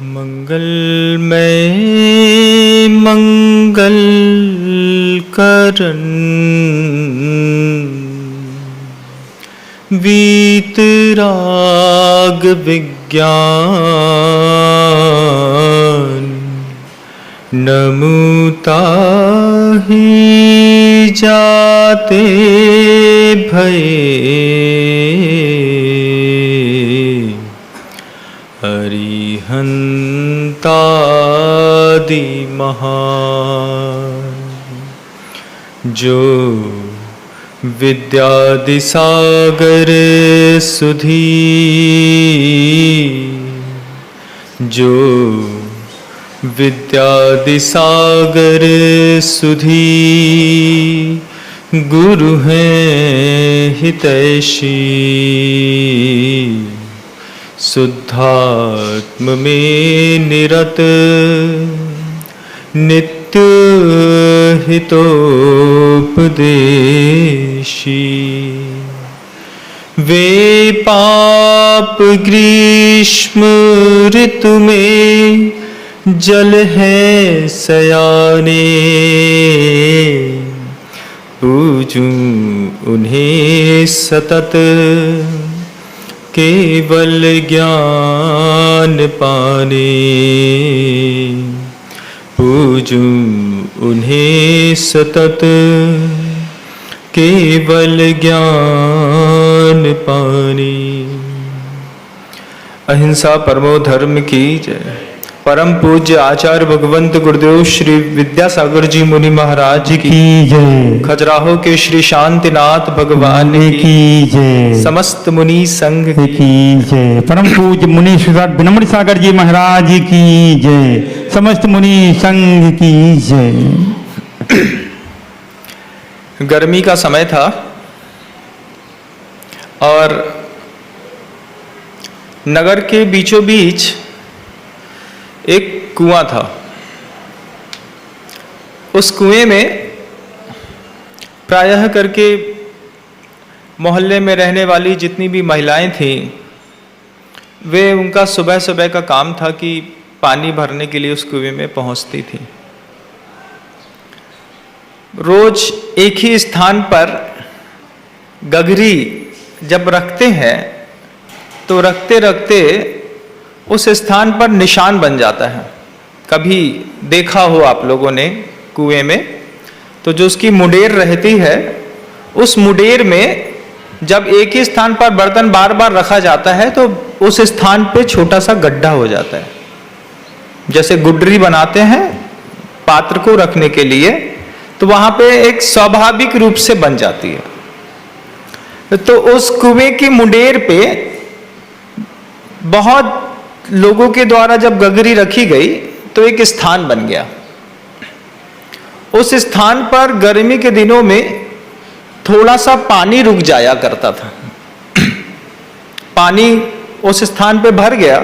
मंगलमय मंगल करन वीतराग विज्ञान नमुताहि जाते भये अरिहंतादि महान जो विद्यादि सागर सुधी जो विद्यादि सागर सुधी गुरु हैं हितैषी शुद्धात्म में निरत नित्य हितोपदेशी वे पाप ग्रीष्म ऋतु में जल है सयाने पूजूं उन्हें सतत केवल ज्ञान पाने पूजूं उन्हें सतत केवल ज्ञान पाने। अहिंसा परमो धर्म की जय। परम पूज्य आचार्य भगवंत गुरुदेव श्री विद्यासागर जी मुनि महाराज की जय। खजुराहो के श्री शांतिनाथ भगवान की जय। समस्त मुनि संघ की जय। परम पूज्य मुनि विनम्र सागर जी महाराज की जय। समस्त मुनि संघ की जय। गर्मी का समय था और नगर के बीचों बीच एक कुआं था। उस कुएं में प्रायः करके मोहल्ले में रहने वाली जितनी भी महिलाएं थीं, वे उनका सुबह सुबह का काम था कि पानी भरने के लिए उस कुएं में पहुंचती थीं। रोज एक ही स्थान पर गगरी जब रखते हैं तो रखते रखते उस स्थान पर निशान बन जाता है। कभी देखा हो आप लोगों ने कुएं में, तो जो उसकी मुडेर रहती है, उस मुडेर में जब एक ही स्थान पर बर्तन बार बार रखा जाता है तो उस स्थान पे छोटा सा गड्ढा हो जाता है। जैसे गुडरी बनाते हैं पात्र को रखने के लिए, तो वहां पे एक स्वाभाविक रूप से बन जाती है। तो उस कुएं की मुडेर पे बहुत लोगों के द्वारा जब गगरी रखी गई तो एक स्थान बन गया। उस स्थान पर गर्मी के दिनों में थोड़ा सा पानी रुक जाया करता था। पानी उस स्थान पे भर गया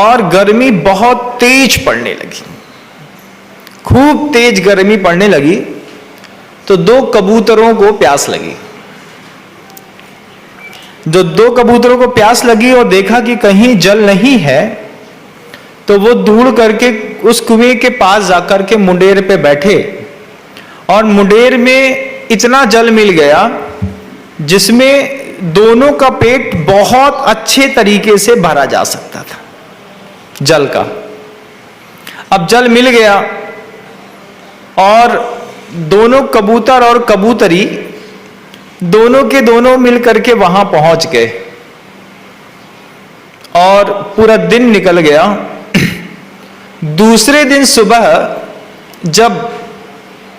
और गर्मी बहुत तेज पड़ने लगी, खूब तेज गर्मी पड़ने लगी। तो दो कबूतरों को प्यास लगी। जो दो कबूतरों को प्यास लगी और देखा कि कहीं जल नहीं है, तो वो दूर करके उस कुएं के पास जाकर के मुंडेर पे बैठे और मुंडेर में इतना जल मिल गया जिसमें दोनों का पेट बहुत अच्छे तरीके से भरा जा सकता था जल का। अब जल मिल गया और दोनों कबूतर और कबूतरी दोनों के दोनों मिलकर के वहां पहुंच गए और पूरा दिन निकल गया। दूसरे दिन सुबह जब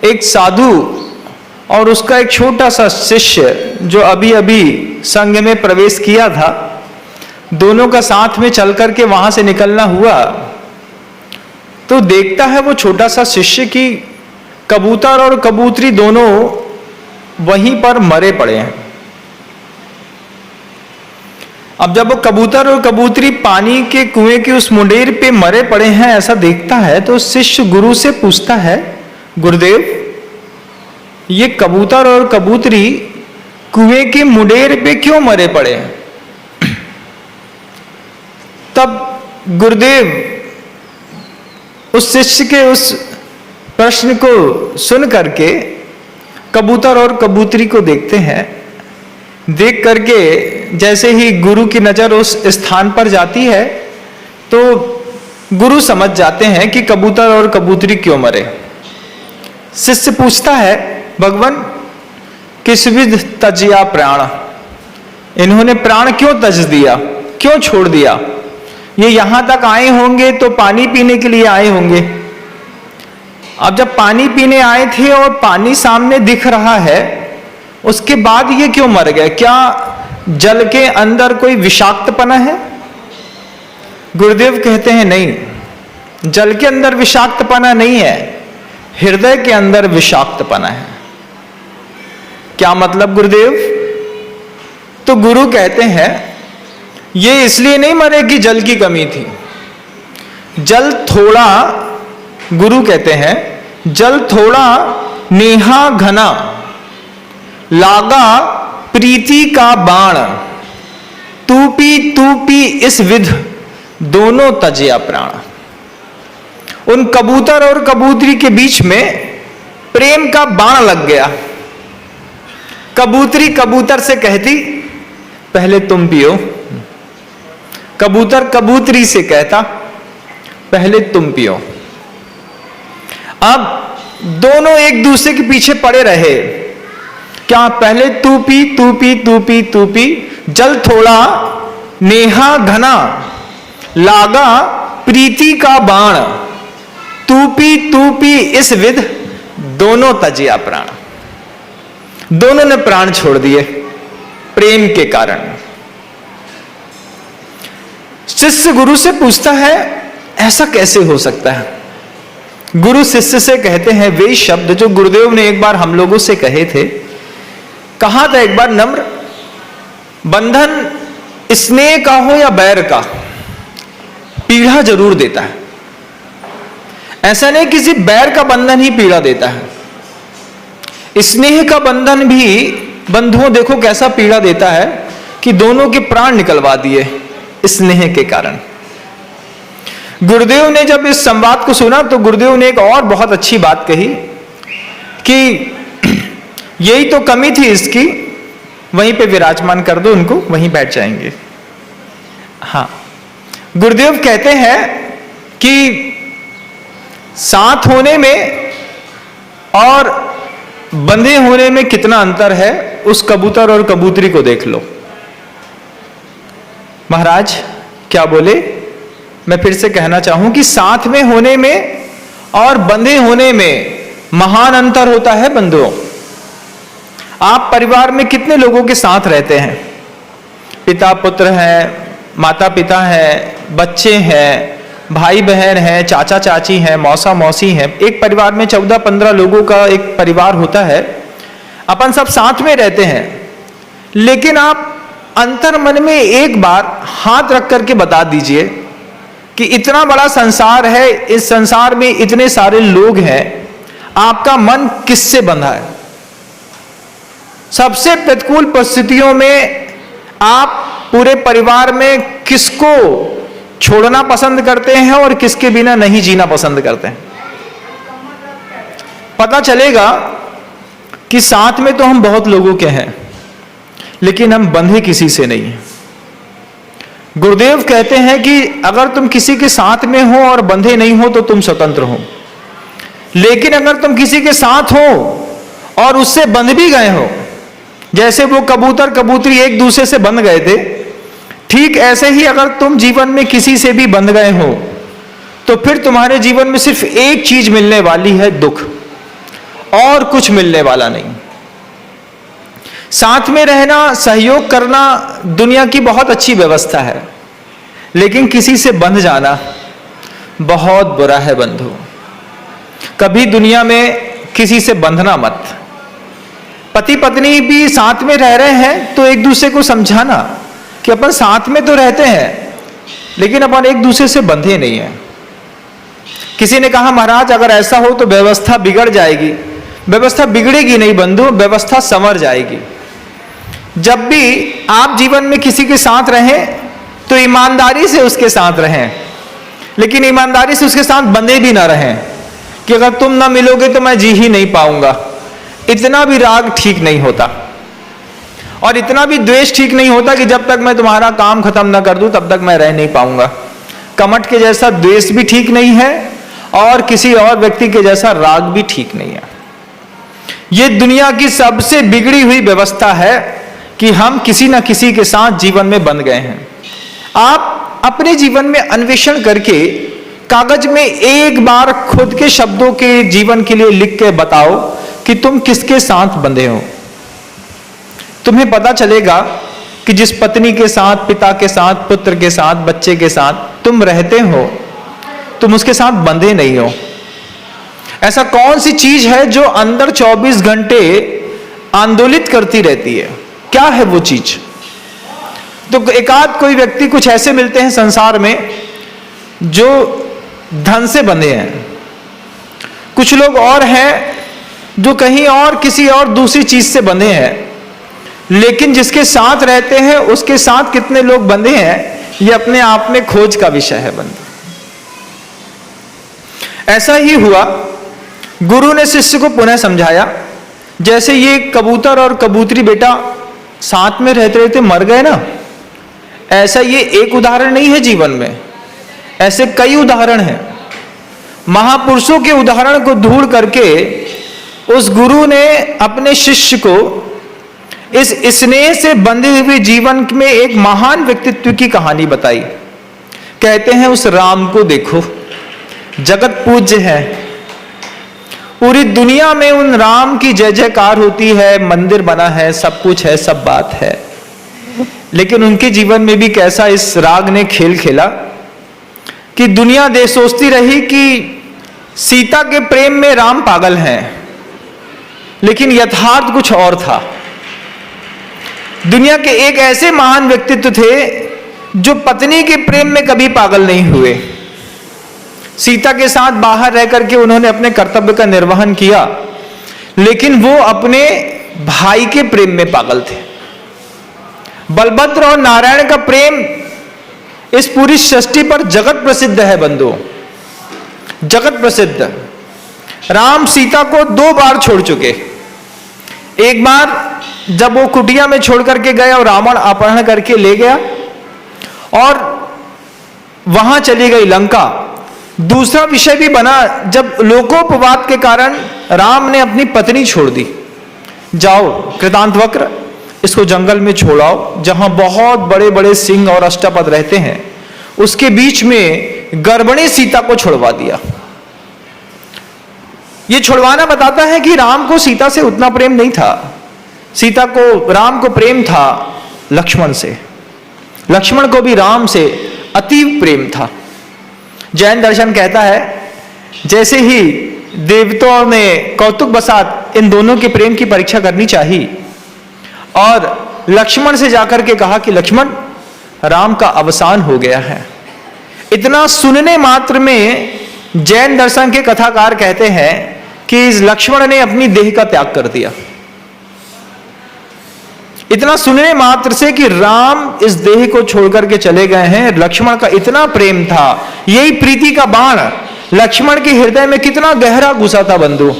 एक साधु और उसका एक छोटा सा शिष्य जो अभी अभी संघ में प्रवेश किया था, दोनों का साथ में चल करके वहां से निकलना हुआ, तो देखता है वो छोटा सा शिष्य की कबूतर और कबूतरी दोनों वहीं पर मरे पड़े हैं। अब जब वो कबूतर और कबूतरी पानी के कुएं के उस मुंडेर पे मरे पड़े हैं ऐसा देखता है, तो शिष्य गुरु से पूछता है, गुरुदेव ये कबूतर और कबूतरी कुएं के मुंडेर पे क्यों मरे पड़े हैं? तब गुरुदेव उस शिष्य के उस प्रश्न को सुन करके कबूतर और कबूतरी को देखते हैं। देख करके जैसे ही गुरु की नजर उस स्थान पर जाती है तो गुरु समझ जाते हैं कि कबूतर और कबूतरी क्यों मरे। शिष्य पूछता है, भगवान किस विध तज्या प्राण, इन्होंने प्राण क्यों तज दिया, क्यों छोड़ दिया? ये यहां तक आए होंगे तो पानी पीने के लिए आए होंगे। अब जब पानी पीने आए थे और पानी सामने दिख रहा है, उसके बाद ये क्यों मर गए? क्या जल के अंदर कोई विषाक्तपना है? गुरुदेव कहते हैं नहीं, जल के अंदर विषाक्तपना नहीं है, हृदय के अंदर विषाक्तपना है। क्या मतलब गुरुदेव? तो गुरु कहते हैं ये इसलिए नहीं मरे कि जल की कमी थी। जल थोड़ा, गुरु कहते हैं जल थोड़ा नेहा घना, लागा प्रीति का बाण, तूपी इस विध दोनों तजिया प्राण। उन कबूतर और कबूतरी के बीच में प्रेम का बाण लग गया। कबूतरी कबूतर से कहती पहले तुम पियो, कबूतर कबूतरी से कहता पहले तुम पियो। अब दोनों एक दूसरे के पीछे पड़े रहे। क्या पहले तू पी, जल थोड़ा नेहा घना, लागा प्रीति का बाण, तू पी इस विध दोनों तजिया प्राण। दोनों ने प्राण छोड़ दिए प्रेम के कारण। शिष्य गुरु से पूछता है ऐसा कैसे हो सकता है? गुरु शिष्य से कहते हैं वे शब्द जो गुरुदेव ने एक बार हम लोगों से कहे थे। कहा था एक बार, नम्र बंधन स्नेह का हो या बैर का, पीड़ा जरूर देता है। ऐसा नहीं किसी बैर का बंधन ही पीड़ा देता है। स्नेह का बंधन भी बंधुओं देखो कैसा पीड़ा देता है कि दोनों के प्राण निकलवा दिए स्नेह के कारण। गुरुदेव ने जब इस संवाद को सुना तो गुरुदेव ने एक और बहुत अच्छी बात कही कि यही तो कमी थी इसकी, वहीं पे विराजमान कर दो उनको, वहीं बैठ जाएंगे। हाँ, गुरुदेव कहते हैं कि साथ होने में और बंधे होने में कितना अंतर है, उस कबूतर और कबूतरी को देख लो। महाराज क्या बोले? मैं फिर से कहना चाहूं कि साथ में होने में और बंधे होने में महान अंतर होता है। बंधुओं, आप परिवार में कितने लोगों के साथ रहते हैं? पिता पुत्र हैं, माता पिता हैं, बच्चे हैं, भाई बहन हैं, चाचा चाची हैं, मौसा मौसी हैं। एक परिवार में 14-15 लोगों का एक परिवार होता है। अपन सब साथ में रहते हैं, लेकिन आप अंतर मन में एक बार हाथ रख करके बता दीजिए कि इतना बड़ा संसार है, इस संसार में इतने सारे लोग हैं, आपका मन किससे बंधा है? सबसे प्रतिकूल परिस्थितियों में आप पूरे परिवार में किसको छोड़ना पसंद करते हैं और किसके बिना नहीं जीना पसंद करते हैं? पता चलेगा कि साथ में तो हम बहुत लोगों के हैं, लेकिन हम बंधे किसी से नहीं हैं। गुरुदेव कहते हैं कि अगर तुम किसी के साथ में हो और बंधे नहीं हो तो तुम स्वतंत्र हो, लेकिन अगर तुम किसी के साथ हो और उससे बंध भी गए हो, जैसे वो कबूतर कबूतरी एक दूसरे से बंध गए थे, ठीक ऐसे ही अगर तुम जीवन में किसी से भी बंध गए हो तो फिर तुम्हारे जीवन में सिर्फ एक चीज मिलने वाली है, दुख, और कुछ मिलने वाला नहीं। साथ में रहना, सहयोग करना दुनिया की बहुत अच्छी व्यवस्था है, लेकिन किसी से बंध जाना बहुत बुरा है। बंधु, कभी दुनिया में किसी से बंधना मत। पति पत्नी भी साथ में रह रहे हैं तो एक दूसरे को समझाना कि अपन साथ में तो रहते हैं, लेकिन अपन एक दूसरे से बंधे नहीं हैं। किसी ने कहा महाराज अगर ऐसा हो तो व्यवस्था बिगड़ जाएगी। व्यवस्था बिगड़ेगी नहीं बंधु, व्यवस्था संवर जाएगी। जब भी आप जीवन में किसी के साथ रहें तो ईमानदारी से उसके साथ रहें, लेकिन ईमानदारी से उसके साथ बंधे भी ना रहें कि अगर तुम ना मिलोगे तो मैं जी ही नहीं पाऊंगा। इतना भी राग ठीक नहीं होता, और इतना भी द्वेष ठीक नहीं होता कि जब तक मैं तुम्हारा काम खत्म ना कर दूं तब तक मैं रह नहीं पाऊंगा। कमठ के जैसा द्वेष भी ठीक नहीं है, और किसी और व्यक्ति के जैसा राग भी ठीक नहीं है। यह दुनिया की सबसे बिगड़ी हुई व्यवस्था है कि हम किसी ना किसी के साथ जीवन में बंध गए हैं। आप अपने जीवन में अन्वेषण करके कागज में एक बार खुद के शब्दों के जीवन के लिए लिख के बताओ कि तुम किसके साथ बंधे हो। तुम्हें पता चलेगा कि जिस पत्नी के साथ, पिता के साथ, पुत्र के साथ, बच्चे के साथ तुम रहते हो, तुम उसके साथ बंधे नहीं हो। ऐसा कौन सी चीज है जो अंदर 24 घंटे आंदोलित करती रहती है? क्या है वो चीज? तो एकाध कोई व्यक्ति कुछ ऐसे मिलते हैं संसार में जो धन से बंधे हैं, कुछ लोग और हैं जो कहीं और किसी और दूसरी चीज से बंधे हैं, लेकिन जिसके साथ रहते हैं उसके साथ कितने लोग बंधे हैं ये अपने आप में खोज का विषय है बंधु। ऐसा ही हुआ, गुरु ने शिष्य को पुनः समझाया। जैसे ये कबूतर और कबूतरी बेटा साथ में रहते रहते मर गए ना, ऐसा ये एक उदाहरण नहीं है जीवन में, ऐसे कई उदाहरण हैं। महापुरुषों के उदाहरण को ढूंढ करके उस गुरु ने अपने शिष्य को इस स्नेह से बंधे हुए जीवन में एक महान व्यक्तित्व की कहानी बताई। कहते हैं उस राम को देखो, जगत पूज्य है, पूरी दुनिया में उन राम की जय जयकार होती है, मंदिर बना है, सब कुछ है, सब बात है, लेकिन उनके जीवन में भी कैसा इस राग ने खेल खेला कि दुनिया दे सोचती रही कि सीता के प्रेम में राम पागल हैं, लेकिन यथार्थ कुछ और था। दुनिया के एक ऐसे महान व्यक्तित्व थे जो पत्नी के प्रेम में कभी पागल नहीं हुए। सीता के साथ बाहर रह करके उन्होंने अपने कर्तव्य का निर्वहन किया, लेकिन वो अपने भाई के प्रेम में पागल थे। बलभद्र और नारायण का प्रेम इस पूरी सृष्टि पर जगत प्रसिद्ध है बंधु, जगत प्रसिद्ध। राम सीता को 2 बार छोड़ चुके। एक बार जब वो कुटिया में छोड़ करके गए और रावण अपहरण करके ले गया और वहां चली गई लंका। दूसरा विषय भी बना जब लोकोपवाद के कारण राम ने अपनी पत्नी छोड़ दी। जाओ कृतांतवक्र, इसको जंगल में छोड़ाओ जहां बहुत बड़े बड़े सिंह और अष्टपद रहते हैं, उसके बीच में गर्भिणी सीता को छुड़वा दिया। यह छुड़वाना बताता है कि राम को सीता से उतना प्रेम नहीं था। सीता को, राम को प्रेम था लक्ष्मण से, लक्ष्मण को भी राम से अतीव प्रेम था। जैन दर्शन कहता है जैसे ही देवताओं ने कौतुक बसात इन दोनों के प्रेम की परीक्षा करनी चाहिए और लक्ष्मण से जाकर के कहा कि लक्ष्मण, राम का अवसान हो गया है। इतना सुनने मात्र में जैन दर्शन के कथाकार कहते हैं कि इस लक्ष्मण ने अपनी देह का त्याग कर दिया। इतना सुनने मात्र से कि राम इस देह को छोड़कर के चले गए हैं, लक्ष्मण का इतना प्रेम था। यही प्रीति का बाण लक्ष्मण के हृदय में कितना गहरा घुसा था बंधु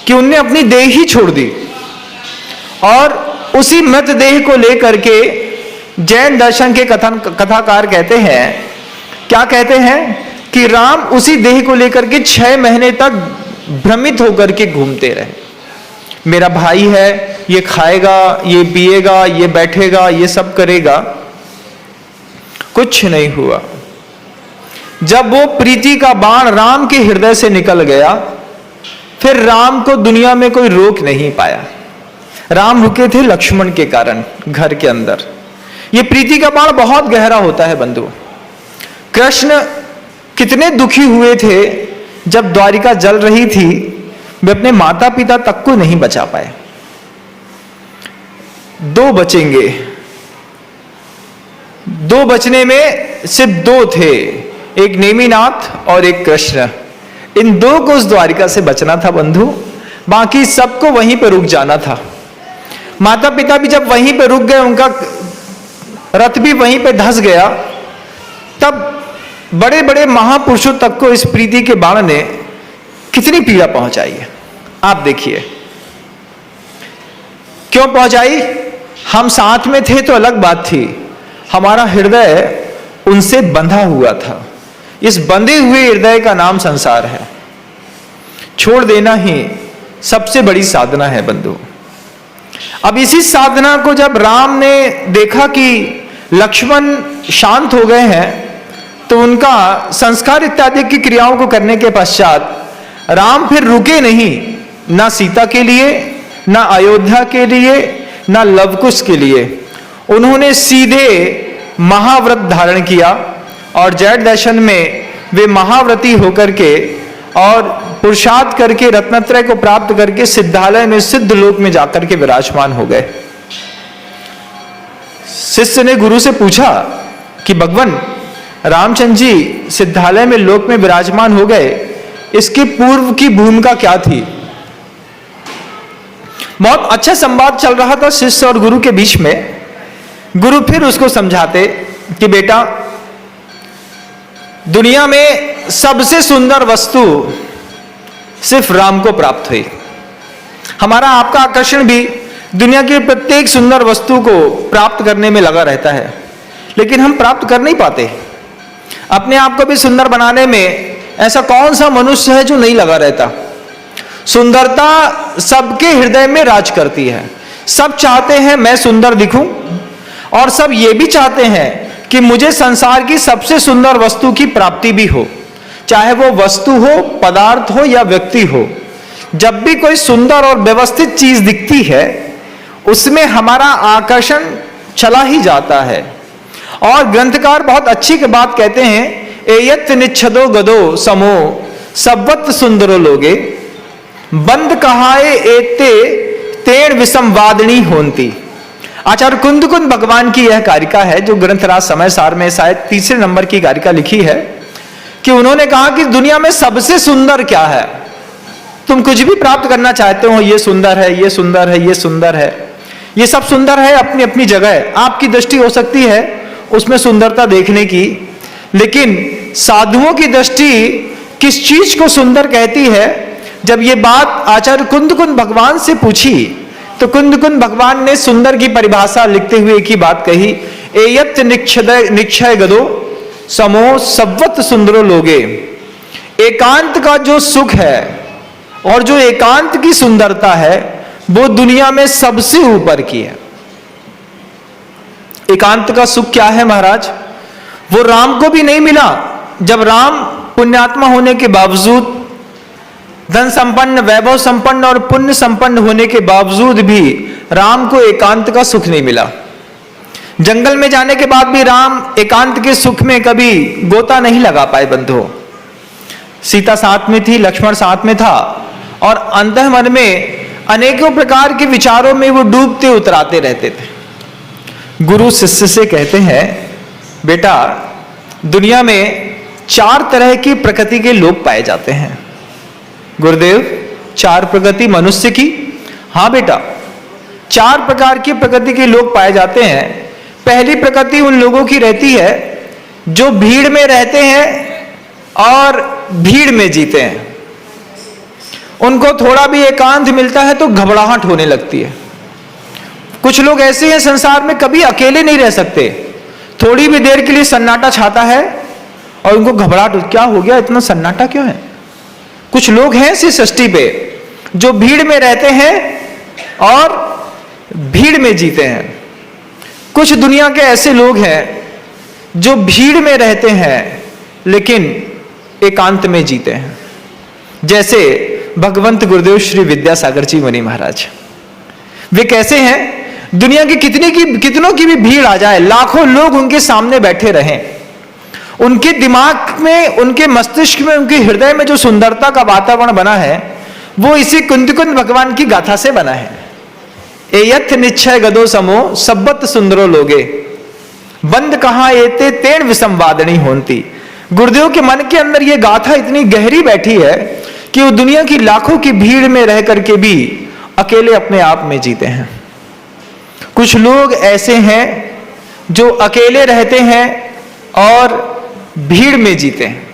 कि उनने अपनी देह ही छोड़ दी। और उसी मृत देह को लेकर के जैन दर्शन के कथाकार कहते हैं, क्या कहते हैं कि राम उसी देह को लेकर के 6 महीने तक भ्रमित होकर के घूमते रहे। मेरा भाई है, ये खाएगा, ये पिएगा, ये बैठेगा, ये सब करेगा, कुछ नहीं हुआ। जब वो प्रीति का बाण राम के हृदय से निकल गया, फिर राम को दुनिया में कोई रोक नहीं पाया। राम रुके थे लक्ष्मण के कारण घर के अंदर। ये प्रीति का बाण बहुत गहरा होता है बंधु। कृष्ण कितने दुखी हुए थे जब द्वारिका जल रही थी, वे अपने माता पिता तक को नहीं बचा पाए। 2 बचेंगे, 2 बचने में सिर्फ 2 थे, एक नेमिनाथ और एक कृष्ण। इन 2 को उस द्वारिका से बचना था बंधु, बाकी सबको वहीं पर रुक जाना था। माता पिता भी जब वहीं पर रुक गए, उनका रथ भी वहीं पे धंस गया, तब बड़े बड़े महापुरुषों तक को इस प्रीति के बाण ने कितनी पीड़ा पहुंचाई है। आप देखिए क्यों पहुंचाई। हम साथ में थे तो अलग बात थी, हमारा हृदय उनसे बंधा हुआ था। इस बंधे हुए हृदय का नाम संसार है। छोड़ देना ही सबसे बड़ी साधना है बंधु। अब इसी साधना को जब राम ने देखा कि लक्ष्मण शांत हो गए हैं, तो उनका संस्कार इत्यादि की क्रियाओं को करने के पश्चात राम फिर रुके नहीं, ना सीता के लिए, ना अयोध्या के लिए, ना लवकुश के लिए। उन्होंने सीधे महाव्रत धारण किया और जैठ दर्शन में वे महाव्रती होकर के और पुरुषार्थ करके रत्नत्रय को प्राप्त करके सिद्धालय में सिद्ध लोक में जाकर के विराजमान हो गए। शिष्य ने गुरु से पूछा कि भगवान रामचंद्र जी सिद्धालय में लोक में विराजमान हो गए, इसके पूर्व की भूमिका क्या थी। बहुत अच्छा संवाद चल रहा था शिष्य और गुरु के बीच में। गुरु फिर उसको समझाते कि बेटा, दुनिया में सबसे सुंदर वस्तु सिर्फ राम को प्राप्त हुई। हमारा आपका आकर्षण भी दुनिया की प्रत्येक सुंदर वस्तु को प्राप्त करने में लगा रहता है, लेकिन हम प्राप्त कर नहीं पाते। अपने आप को भी सुंदर बनाने में ऐसा कौन सा मनुष्य है जो नहीं लगा रहता। सुंदरता सबके हृदय में राज करती है। सब चाहते हैं मैं सुंदर दिखूं, और सब ये भी चाहते हैं कि मुझे संसार की सबसे सुंदर वस्तु की प्राप्ति भी हो, चाहे वो वस्तु हो, पदार्थ हो या व्यक्ति हो। जब भी कोई सुंदर और व्यवस्थित चीज दिखती है, उसमें हमारा आकर्षण चला ही जाता है। और ग्रंथकार बहुत अच्छी की बात कहते हैं, एयत निच्छदो गदो समो सब्वत सुंदरो लोगे, बंद कहाए एते तेण विषम वादनी होंती। आचार्य कुंदकुंद भगवान की यह कारिका है जो ग्रंथराज समय सार में शायद तीसरे नंबर की कारिका लिखी है, कि उन्होंने कहा कि दुनिया में सबसे सुंदर क्या है। तुम कुछ भी प्राप्त करना चाहते हो, ये सुंदर है, ये सुंदर है, ये सुंदर है, ये सब सुंदर है अपनी अपनी जगह। आपकी दृष्टि हो सकती है उसमें सुंदरता देखने की, लेकिन साधुओं की दृष्टि किस चीज को सुंदर कहती है। जब ये बात आचार्य कुंदकुंद भगवान से पूछी, तो कुंदकुंद भगवान ने सुंदर की परिभाषा लिखते हुए एक ही बात कही, एयत निक्षय गदो समो सब्वत सुंदरो लोगे। एकांत का जो सुख है और जो एकांत की सुंदरता है, वो दुनिया में सबसे ऊपर की है। एकांत का सुख क्या है महाराज? वो राम को भी नहीं मिला। जब राम पुण्यात्मा होने के बावजूद, धन संपन्न, वैभव संपन्न और पुण्य संपन्न होने के बावजूद भी राम को एकांत का सुख नहीं मिला। जंगल में जाने के बाद भी राम एकांत के सुख में कभी गोता नहीं लगा पाए बंधु। सीता साथ में थी, लक्ष्मण साथ में था, और अंतःमन में अनेकों प्रकार के विचारों में वो डूबते उतराते रहते थे। गुरु शिष्य से कहते हैं, बेटा दुनिया में 4 तरह की प्रकृति के लोग पाए जाते हैं। गुरुदेव 4 प्रकृति मनुष्य की? हाँ बेटा, 4 प्रकार की प्रकृति के लोग पाए जाते हैं। पहली प्रकृति उन लोगों की रहती है जो भीड़ में रहते हैं और भीड़ में जीते हैं। उनको थोड़ा भी एकांत मिलता है तो घबराहट होने लगती है। कुछ लोग ऐसे हैं संसार में कभी अकेले नहीं रह सकते। थोड़ी भी देर के लिए सन्नाटा छाता है और उनको घबराहट, क्या हो गया, इतना सन्नाटा क्यों है। कुछ लोग हैं इस सृष्टि पे जो भीड़ में रहते हैं और भीड़ में जीते हैं। कुछ दुनिया के ऐसे लोग हैं जो भीड़ में रहते हैं लेकिन एकांत में जीते हैं। जैसे भगवंत गुरुदेव श्री विद्यासागर जी मुनि महाराज। वे कैसे हैं? दुनिया की कितनों की भी भीड़ आ जाए, लाखों लोग उनके सामने बैठे रहें, उनके दिमाग में, उनके मस्तिष्क में, उनके हृदय में जो सुंदरता का वातावरण बना है, वो इसी कुंदकुंद भगवान की गाथा से बना है। एयथ निश्चय गदो समो सब्बत सुंदरो लोगे, बंद कहां एते तेण विषम वादनी होंती। गुरुदेव के मन के अंदर ये गाथा इतनी गहरी बैठी है कि वो दुनिया की लाखों की भीड़ में रह करके भी अकेले अपने आप में जीते हैं। कुछ लोग ऐसे हैं जो अकेले रहते हैं और भीड़ में जीते हैं।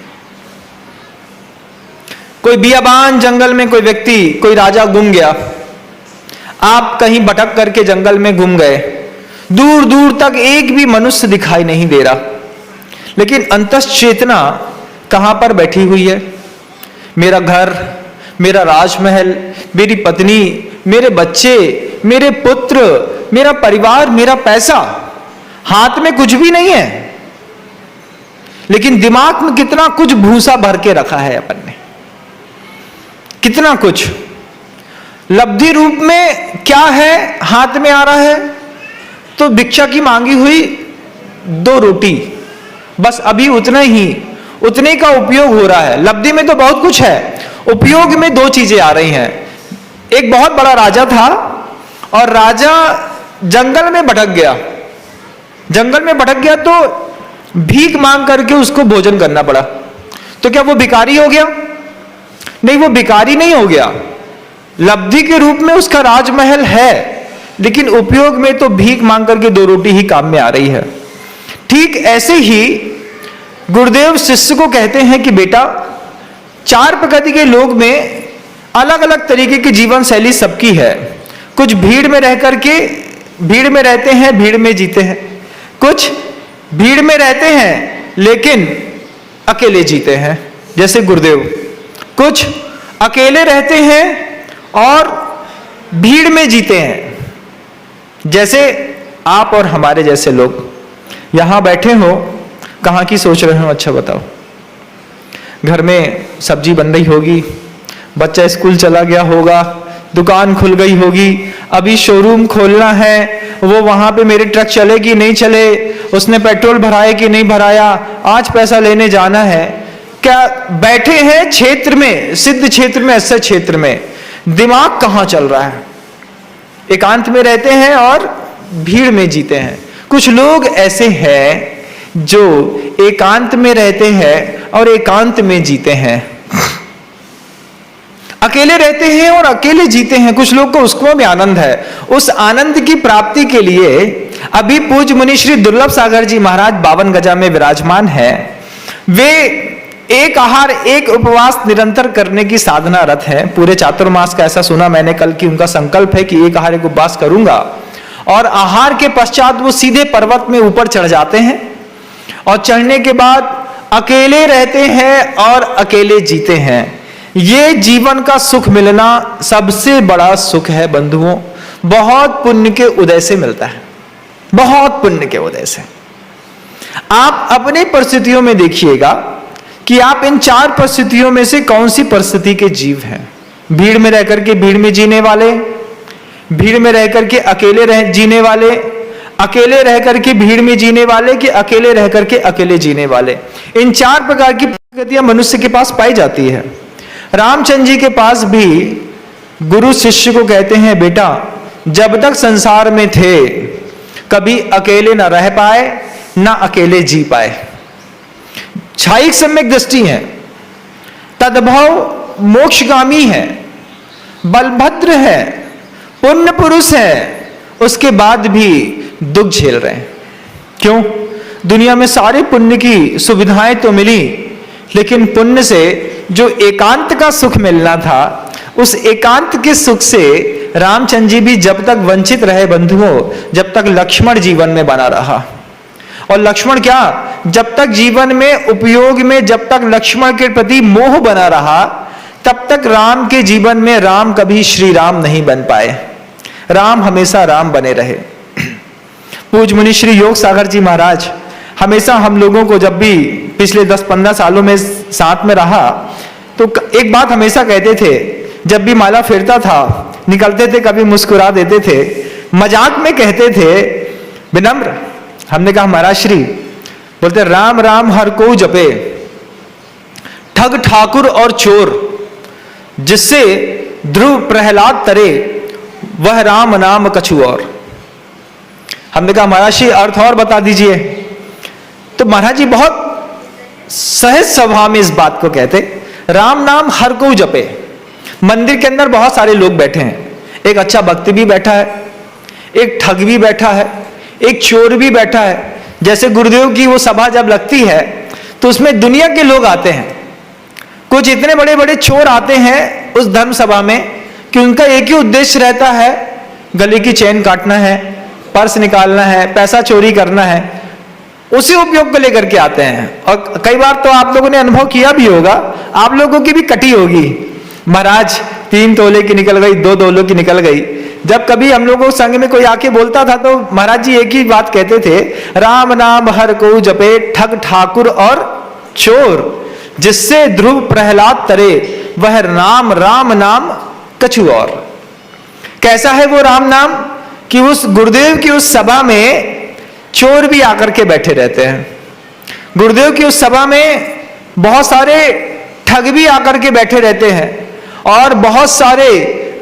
कोई बियाबान जंगल में कोई व्यक्ति, कोई राजा गुम गया, आप कहीं भटक करके जंगल में गुम गए, दूर दूर तक एक भी मनुष्य दिखाई नहीं दे रहा, लेकिन अंतश्चेतना कहां पर बैठी हुई है? मेरा घर, मेरा राजमहल, मेरी पत्नी, मेरे बच्चे, मेरे पुत्र, मेरा परिवार, मेरा पैसा, हाथ में कुछ भी नहीं है, लेकिन दिमाग में कितना कुछ भूसा भर के रखा है अपन ने, कितना कुछ लब्धि रूप में क्या है हाथ में आ रहा है? तो भिक्षा की मांगी हुई 2 रोटी, बस अभी उतने का उपयोग हो रहा है। लब्धि में तो बहुत कुछ है, उपयोग में 2 चीजें आ रही हैं। एक बहुत बड़ा राजा था और राजा जंगल में भटक गया, जंगल में भटक गया तो भीख मांग करके उसको भोजन करना पड़ा। तो क्या वो भिखारी हो गया? नहीं, वो भिखारी नहीं हो गया। लब्धि के रूप में उसका राजमहल है, लेकिन उपयोग में तो भीख मांग करके 2 रोटी ही काम में आ रही है। ठीक ऐसे ही गुरुदेव शिष्य को कहते हैं कि बेटा, 4 प्रकृति के लोग में अलग अलग तरीके की जीवन शैली सबकी है। कुछ भीड़ में रह करके भीड़ में रहते हैं, भीड़ में जीते हैं। कुछ भीड़ में रहते हैं लेकिन अकेले जीते हैं, जैसे गुरुदेव। कुछ अकेले रहते हैं और भीड़ में जीते हैं, जैसे आप और हमारे जैसे लोग। यहां बैठे हो, कहां की सोच रहे हो? अच्छा बताओ। घर में सब्जी बन रही होगी, बच्चा स्कूल चला गया होगा, दुकान खुल गई होगी, अभी शोरूम खोलना है, वो वहां पे मेरे ट्रक चले कि नहीं चले, उसने पेट्रोल भराया कि नहीं भराया, आज पैसा लेने जाना है। क्या बैठे हैं क्षेत्र में, सिद्ध क्षेत्र में, ऐसे क्षेत्र में, दिमाग कहां चल रहा है? एकांत में रहते हैं और भीड़ में जीते हैं। कुछ लोग ऐसे हैं जो एकांत में रहते हैं और एकांत में जीते हैं, अकेले रहते हैं और अकेले जीते हैं। कुछ लोग को उसको भी आनंद है। उस आनंद की प्राप्ति के लिए अभी पूज्य मुनि श्री दुर्लभ सागर जी महाराज 52 गजा में विराजमान है। वे एक आहार एक उपवास निरंतर करने की साधना रत है। पूरे चातुर्मास का ऐसा सुना मैंने कल कि उनका संकल्प है कि एक आहार एक उपवास करूंगा, और आहार के पश्चात वो सीधे पर्वत में ऊपर चढ़ जाते हैं और चढ़ने के बाद अकेले रहते हैं और अकेले जीते हैं। ये जीवन का सुख मिलना सबसे बड़ा सुख है बंधुओं। बहुत पुण्य के उदय से मिलता है, बहुत पुण्य के उदय से। आप अपनी परिस्थितियों में देखिएगा कि आप इन 4 परिस्थितियों में से कौन सी परिस्थिति के जीव हैं। भीड़ में रहकर के भीड़ में जीने वाले, भीड़ में रहकर के अकेले जीने वाले, अकेले रहकर के भीड़ में जीने वाले, कि अकेले रहकर के अकेले जीने वाले। इन 4 प्रकार की प्रकृतियां मनुष्य के पास पाई जाती है। रामचंद्र जी के पास भी गुरु शिष्य को कहते हैं, बेटा जब तक संसार में थे कभी अकेले न रह पाए ना अकेले जी पाए। छायिक सम्यक दृष्टि है, तद्भव मोक्षगामी है, बलभद्र है, पुण्य पुरुष है, उसके बाद भी दुख झेल रहे हैं। क्यों? दुनिया में सारे पुण्य की सुविधाएं तो मिली, लेकिन पुण्य से जो एकांत का सुख मिलना था, उस एकांत के सुख से रामचंद्र जी भी जब तक वंचित रहे बंधुओं, जब तक लक्ष्मण जीवन में बना रहा। और लक्ष्मण क्या, जब तक जीवन में उपयोग में जब तक लक्ष्मण के प्रति मोह बना रहा, तब तक राम के जीवन में राम कभी श्री राम नहीं बन पाए। राम हमेशा राम बने रहे। पूज्य मुनि श्री योग सागर जी महाराज हमेशा हम लोगों को, जब भी पिछले 10-15 सालों में साथ में रहा, तो एक बात हमेशा कहते थे। जब भी माला फेरता था, निकलते थे, कभी मुस्कुरा देते थे, मजाक में कहते थे, विनम्र, हमने कहा महाराज श्री, बोलते राम राम हर को जपे, ठग ठाकुर और चोर, जिससे ध्रुव प्रहलाद तरे, वह राम नाम कछु और। हमने कहा महाराज जी अर्थ और बता दीजिए। तो महाराज जी बहुत सहज स्वभाव में इस बात को कहते, राम नाम हर को जपे। मंदिर के अंदर बहुत सारे लोग बैठे हैं, एक अच्छा भक्त भी बैठा है, एक ठग भी बैठा है, एक चोर भी बैठा है। जैसे गुरुदेव की वो सभा जब लगती है तो उसमें दुनिया के लोग आते हैं, कुछ इतने बड़े बड़े चोर आते हैं उस धर्म सभा में कि उनका एक ही उद्देश्य रहता है, गले की चेन काटना है, पर्स निकालना है, पैसा चोरी करना है, उसी उपयोग को लेकर के आते हैं। और कई बार तो आप लोगों ने अनुभव किया भी होगा, आप लोगों की भी कटी होगी, महाराज 3 तोले की निकल गई, 2 तोलों की निकल गई। जब कभी हम लोगों संग में कोई आके बोलता था तो महाराज जी एक ही बात कहते थे, राम नाम हर को जपे, ठग ठाकुर और चोर, जिससे ध्रुव प्रहलाद तरे, वह राम राम नाम कछु और। कैसा है वो राम नाम कि उस गुरुदेव की उस सभा में चोर भी आकर के बैठे रहते हैं, गुरुदेव की उस सभा में बहुत सारे ठग भी आकर के बैठे रहते हैं, और बहुत सारे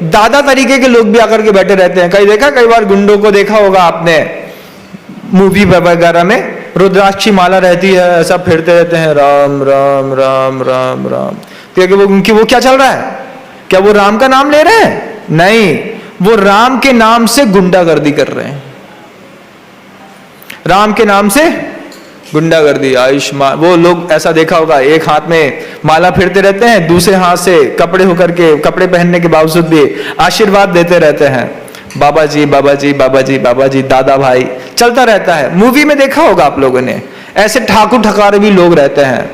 दादा तरीके के लोग भी आकर के बैठे रहते हैं। कई बार गुंडों को देखा होगा आपने मूवी वगैरह में, रुद्राक्ष माला रहती है, ऐसा फिरते रहते हैं, राम राम राम राम राम। तो वो क्या चल रहा है? क्या वो राम का नाम ले रहे हैं? नहीं, वो राम के नाम से गुंडागर्दी कर रहे हैं, राम के नाम से गुंडागर्दी। आयुष्मान, वो लोग ऐसा देखा होगा, एक हाथ में माला फिरते रहते हैं, दूसरे हाथ से कपड़े होकर के, कपड़े पहनने के बावजूद भी आशीर्वाद देते रहते हैं, बाबा जी बाबा जी बाबा जी बाबा जी, दादा भाई, चलता रहता है। मूवी में देखा होगा आप लोगों ने, ऐसे ठाकुर ठकारे भी लोग रहते हैं,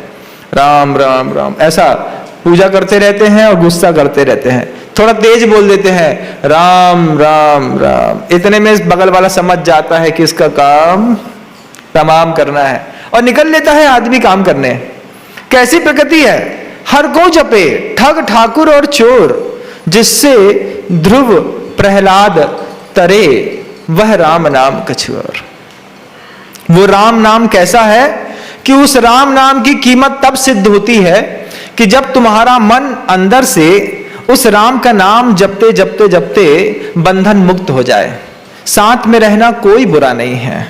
राम राम राम, ऐसा पूजा करते रहते हैं और गुस्सा करते रहते हैं, थोड़ा तेज बोल देते हैं, राम राम राम। इतने में बगल वाला समझ जाता है कि इसका काम तमाम करना है, और निकल लेता है आदमी काम करने। कैसी प्रकृति है? हर को जपे, ठग ठाकुर और चोर, जिससे ध्रुव प्रहलाद तरे, वह राम नाम कछु और। वो राम नाम कैसा है कि उस राम नाम की कीमत तब सिद्ध होती है कि जब तुम्हारा मन अंदर से उस राम का नाम जपते जपते जपते बंधन मुक्त हो जाए। साथ में रहना कोई बुरा नहीं है,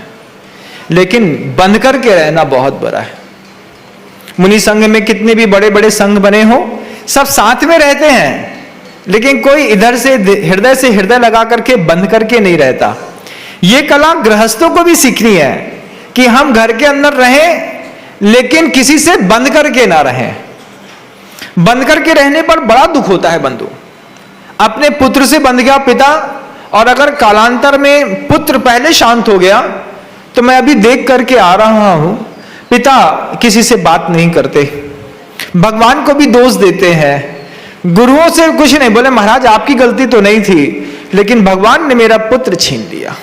लेकिन बंध करके रहना बहुत बुरा है। मुनि संघ में कितने भी बड़े बड़े संघ बने हो, सब साथ में रहते हैं, लेकिन कोई इधर से हृदय लगा करके बंध करके नहीं रहता। ये कला गृहस्थों को भी सीखनी है कि हम घर के अंदर रहें, लेकिन किसी से बंध करके ना रहें। बंध करके रहने पर बड़ा दुख होता है बंधु। अपने पुत्र से बंध गया पिता, और अगर कालांतर में पुत्र पहले शांत हो गया, तो मैं अभी देख करके आ रहा हूं, पिता किसी से बात नहीं करते, भगवान को भी दोष देते हैं, गुरुओं से कुछ नहीं बोले, महाराज आपकी गलती तो नहीं थी, लेकिन भगवान ने मेरा पुत्र छीन लिया।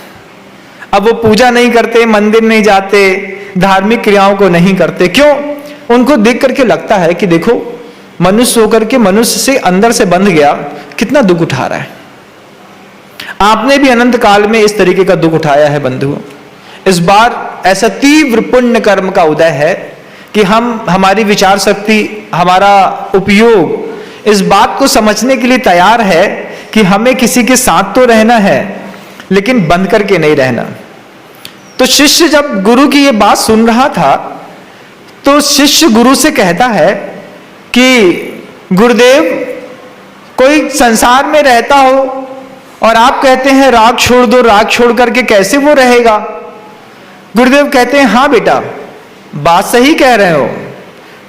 अब वो पूजा नहीं करते, मंदिर नहीं जाते, धार्मिक क्रियाओं को नहीं करते। क्यों? उनको देख करके लगता है कि देखो, मनुष्य होकर के मनुष्य से अंदर से बंध गया, कितना दुख उठा रहा है। आपने भी अनंत काल में इस तरीके का दुख उठाया है बंधुओं। इस बार ऐसा तीव्र पुण्य कर्म का उदय है कि हमारी विचार शक्ति, हमारा उपयोग इस बात को समझने के लिए तैयार है कि हमें किसी के साथ तो रहना है, लेकिन बंद करके नहीं रहना। तो शिष्य जब गुरु की ये बात सुन रहा था, तो शिष्य गुरु से कहता है कि गुरुदेव, कोई संसार में रहता हो और आप कहते हैं राग छोड़ दो, राग छोड़ करके कैसे वो रहेगा? गुरुदेव कहते हैं, हाँ बेटा, बात सही कह रहे हो।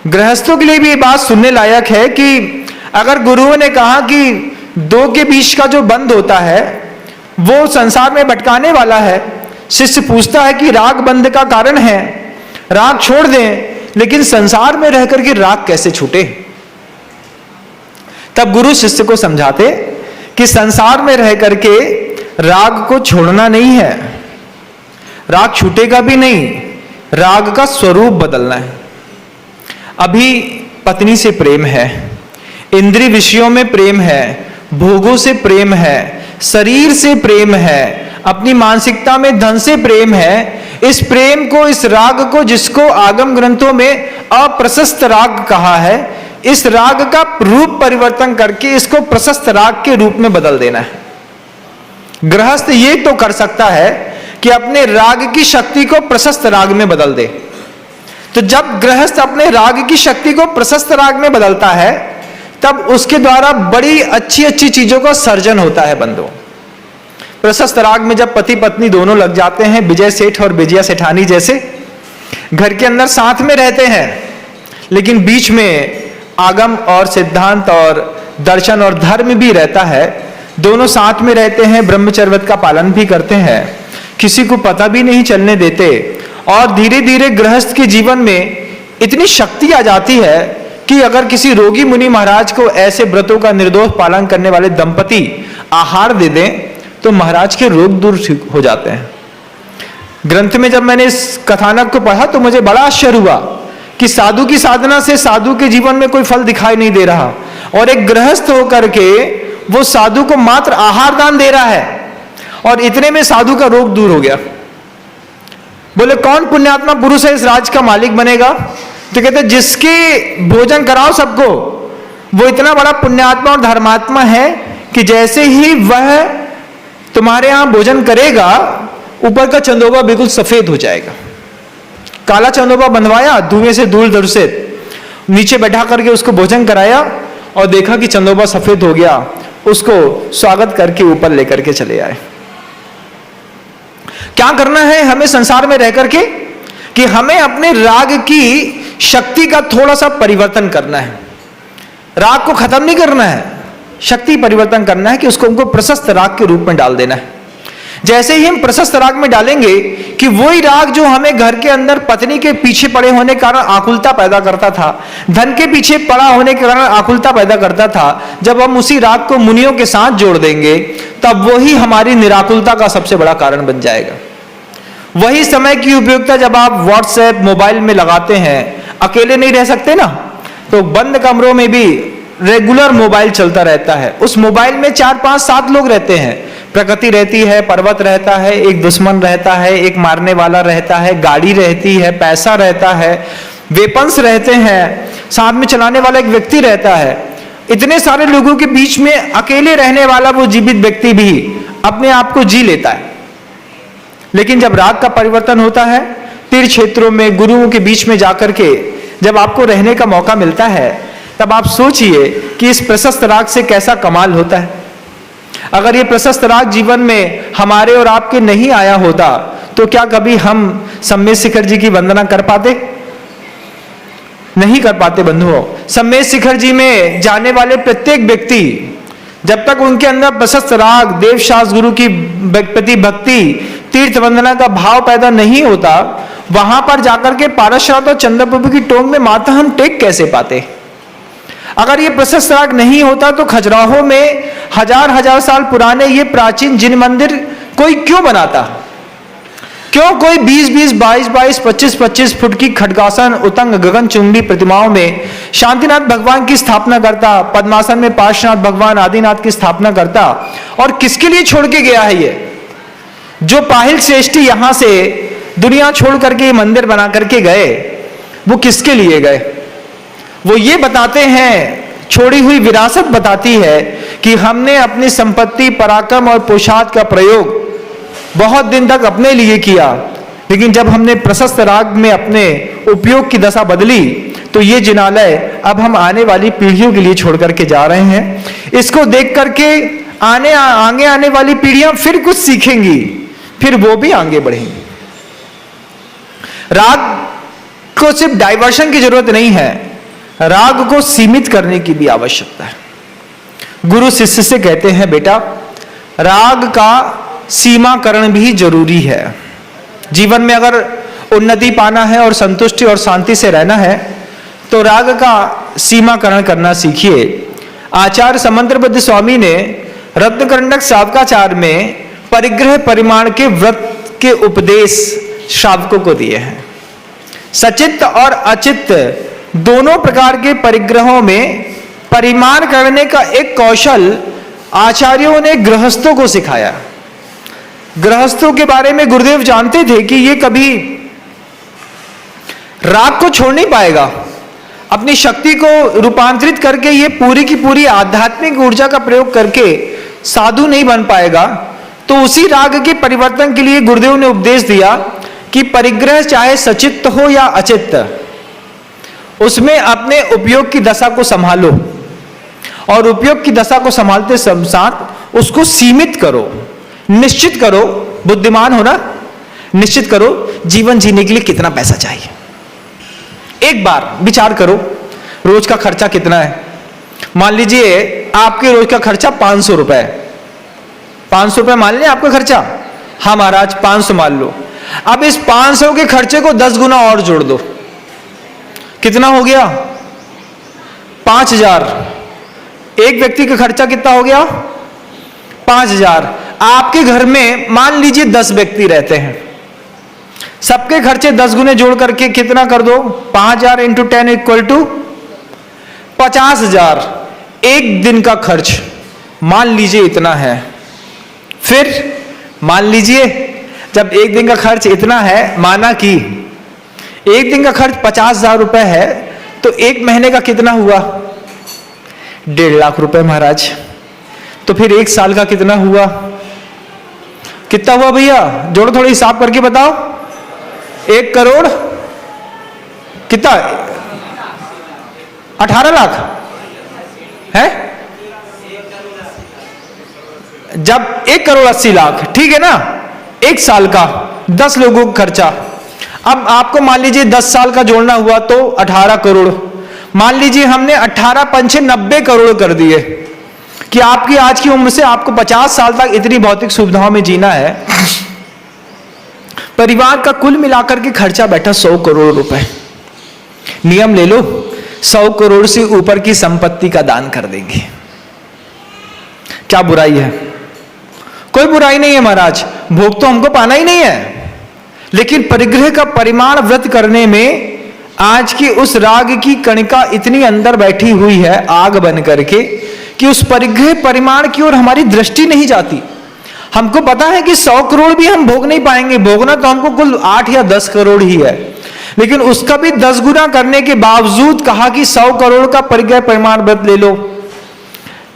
गृहस्थों के लिए भी ये बात सुनने लायक है कि अगर गुरुओं ने कहा कि दो के बीच का जो बंध होता है वो संसार में भटकाने वाला है, शिष्य पूछता है कि राग बंध का कारण है, राग छोड़ दें, लेकिन संसार में रह करके राग कैसे छूटे? तब गुरु शिष्य को समझाते कि संसार में रह करके राग को छोड़ना नहीं है, राग छूटेगा भी नहीं, राग का स्वरूप बदलना है। अभी पत्नी से प्रेम है, इंद्रिय विषयों में प्रेम है, भोगों से प्रेम है, शरीर से प्रेम है, अपनी मानसिकता में धन से प्रेम है। इस प्रेम को, इस राग को, जिसको आगम ग्रंथों में अप्रशस्त राग कहा है, इस राग का रूप परिवर्तन करके इसको प्रशस्त राग के रूप में बदल देना है। गृहस्थ ये तो कर सकता है कि अपने राग की शक्ति को प्रशस्त राग में बदल दे। तो जब गृहस्थ अपने राग की शक्ति को प्रशस्त राग में बदलता है, तब उसके द्वारा बड़ी अच्छी अच्छी चीजों का सर्जन होता है बंधुओं। प्रशस्त राग में जब पति पत्नी दोनों लग जाते हैं, विजय सेठ और विजया सेठानी जैसे घर के अंदर साथ में रहते हैं, लेकिन बीच में आगम और सिद्धांत और दर्शन और धर्म भी रहता है। दोनों साथ में रहते हैं, ब्रह्मचर्यव्रत का पालन भी करते हैं, किसी को पता भी नहीं चलने देते। और धीरे धीरे गृहस्थ के जीवन में इतनी शक्ति आ जाती है कि अगर किसी रोगी मुनि महाराज को ऐसे व्रतों का निर्दोष पालन करने वाले दंपति आहार दे दें तो महाराज के रोग दूर हो जाते हैं। ग्रंथ में जब मैंने इस कथानक को पढ़ा तो मुझे बड़ा आश्चर्य हुआ कि साधु की साधना से साधु के जीवन में कोई फल दिखाई नहीं दे रहा, और एक गृहस्थ होकर के वो साधु को मात्र आहार दान दे रहा है और इतने में साधु का रोग दूर हो गया। बोले कौन पुण्यात्मा पुरुष है इस राज का मालिक बनेगा? तो कहते जिसके भोजन कराओ सबको, वो इतना बड़ा पुण्यात्मा और धर्मात्मा है कि जैसे ही वह तुम्हारे यहां भोजन करेगा ऊपर का चंदोबा बिल्कुल सफेद हो जाएगा। काला चंदोबा बंधवाया, धुएं से धूल धूसरित, नीचे बैठा करके उसको भोजन कराया और देखा कि चंदोबा सफेद हो गया, उसको स्वागत करके ऊपर लेकर के चले आए। क्या करना है हमें संसार में रह करके कि हमें अपने राग की शक्ति का थोड़ा सा परिवर्तन करना है। राग को खत्म नहीं करना है, शक्ति परिवर्तन करना है कि उसको हमको प्रशस्त राग के रूप में डाल देना है। जैसे ही हम प्रशस्त राग में डालेंगे कि वही राग जो हमें घर के अंदर पत्नी के पीछे पड़े होने के कारण आकुलता पैदा करता था, धन के पीछे पड़ा होने के कारण आकुलता पैदा करता था, जब हम उसी राग को मुनियों के साथ जोड़ देंगे तब वही हमारी निराकुलता का सबसे बड़ा कारण बन जाएगा। वही समय की उपयोगिता जब आप व्हाट्सएप मोबाइल में लगाते हैं, अकेले नहीं रह सकते ना, तो बंद कमरों में भी रेगुलर मोबाइल चलता रहता है। उस मोबाइल में 4, 5, 7 लोग रहते हैं, प्रकृति रहती है, पर्वत रहता है, एक दुश्मन रहता है, एक मारने वाला रहता है, गाड़ी रहती है, पैसा रहता है, वेपन्स रहते हैं, साथ में चलाने वाला एक व्यक्ति रहता है। इतने सारे लोगों के बीच में अकेले रहने वाला वो जीवित व्यक्ति भी अपने आप को जी लेता है। लेकिन जब राग का परिवर्तन होता है, तीर्थ क्षेत्रों में गुरुओं के बीच में जाकर के जब आपको रहने का मौका मिलता है, तब आप सोचिए कि इस प्रशस्त राग से कैसा कमाल होता है। अगर ये प्रशस्त राग जीवन में हमारे और आपके नहीं आया होता तो क्या कभी हम सम्मेद शिखर जी की वंदना कर पाते? नहीं कर पाते बंधुओं। सम्मेद शिखर जी में जाने वाले प्रत्येक व्यक्ति जब तक उनके अंदर प्रशस्त राग, देवशास्त्र गुरु की प्रति भक्ति, तीर्थ वंदना का भाव पैदा नहीं होता, वहां पर जाकर के पारसनाथ और चंद्र प्रभु की टोंग में माथा हम टेक कैसे पाते? अगर ये प्रशस्त राग नहीं होता तो खजुराहो में हजार साल पुराने ये प्राचीन जिन मंदिर कोई क्यों बनाता? क्यों कोई 20-20, 22-22, 25-25 फुट की खड्गासन, उतंग, गगनचुंबी प्रतिमाओं में शांतिनाथ भगवान की स्थापना करता, पद्मासन में पार्श्वनाथ भगवान आदिनाथ की स्थापना करता? और किसके लिए छोड़ के गया है ये? जो पाहिल श्रेष्ठी यहां से दुनिया छोड़ करके ये मंदिर बना करके गए, वो किसके लिए गए? वो ये बताते हैं, छोड़ी हुई विरासत बताती है कि हमने अपनी संपत्ति, पराक्रम और पोशाक का प्रयोग बहुत दिन तक अपने लिए किया, लेकिन जब हमने प्रशस्त राग में अपने उपयोग की दशा बदली तो ये जिनालय अब हम आने वाली पीढ़ियों के लिए छोड़ करके जा रहे हैं। इसको देख करके आगे आने वाली पीढ़ियां फिर कुछ सीखेंगी, फिर वो भी आगे बढ़ेंगी। राग को सिर्फ डाइवर्शन की जरूरत नहीं है, राग को सीमित करने की भी आवश्यकता है। गुरु शिष्य से कहते हैं, बेटा राग का सीमाकरण भी जरूरी है। जीवन में अगर उन्नति पाना है और संतुष्टि और शांति से रहना है तो राग का सीमाकरण करना सीखिए। आचार्य समंतरबद्ध स्वामी ने रत्नकंडक शावकाचार में परिग्रह परिमाण के व्रत के उपदेश श्रावकों को दिए हैं। सचित्त और अचित्त दोनों प्रकार के परिग्रहों में परिमाण करने का एक कौशल आचार्यों ने गृहस्थों को सिखाया। गृहस्थों के बारे में गुरुदेव जानते थे कि ये कभी राग को छोड़ नहीं पाएगा, अपनी शक्ति को रूपांतरित करके ये पूरी की पूरी आध्यात्मिक ऊर्जा का प्रयोग करके साधु नहीं बन पाएगा। तो उसी राग के परिवर्तन के लिए गुरुदेव ने उपदेश दिया कि परिग्रह चाहे सचित्त हो या अचित्त, उसमें अपने उपयोग की दशा को संभालो और उपयोग की दशा को संभालते साथ उसको सीमित करो, निश्चित करो। बुद्धिमान होना निश्चित करो जीवन जीने के लिए कितना पैसा चाहिए। एक बार विचार करो, रोज का खर्चा कितना है? मान लीजिए आपके रोज का खर्चा 500 रुपए, 500 रुपए मान लें आपका खर्चा। हाँ महाराज 500 मान लो। अब इस 500 के खर्चे को 10 गुना और जोड़ दो, कितना हो गया? 5000। एक व्यक्ति का खर्चा कितना हो गया? 5000। आपके घर में मान लीजिए 10 व्यक्ति रहते हैं, सबके खर्चे 10 गुने जोड़ करके कितना कर दो? 5000 इंटू 10 इक्वल टू 50,000। एक दिन का खर्च मान लीजिए इतना है। फिर मान लीजिए जब एक दिन का खर्च इतना है, माना कि एक दिन का खर्च 50,000 रुपए है, तो एक महीने का कितना हुआ? 1.5 लाख रुपए महाराज। तो फिर एक साल का कितना हुआ? कितना हुआ भैया? जोड़ो, थोड़ी हिसाब करके बताओ। 1 करोड़ कितना? 18 लाख है। जब 1 करोड़ 80 लाख, ठीक है ना, एक साल का 10 लोगों का खर्चा। अब आपको मान लीजिए 10 साल का जोड़ना हुआ तो 18 करोड़। मान लीजिए हमने 18 पंचे 90 करोड़ कर दिए कि आपकी आज की उम्र से आपको 50 साल तक इतनी भौतिक सुविधाओं में जीना है। परिवार का कुल मिलाकर के खर्चा बैठा 100 करोड़ रुपए। नियम ले लो, 100 करोड़ से ऊपर की संपत्ति का दान कर देंगे। क्या बुराई है? कोई बुराई नहीं है महाराज, भोग तो हमको पाना ही नहीं है, लेकिन परिग्रह का परिमाण व्रत करने में आज की उस राग की कणिका इतनी अंदर बैठी हुई है आग बन करके कि उस परिग्रह परिमाण की ओर हमारी दृष्टि नहीं जाती। हमको पता है कि 100 करोड़ भी हम भोग नहीं पाएंगे, भोगना तो हमको कुल 8 या 10 करोड़ ही है, लेकिन उसका भी 10 गुना करने के बावजूद कहा कि 100 करोड़ का परिग्रह परिमाण व्रत ले लो।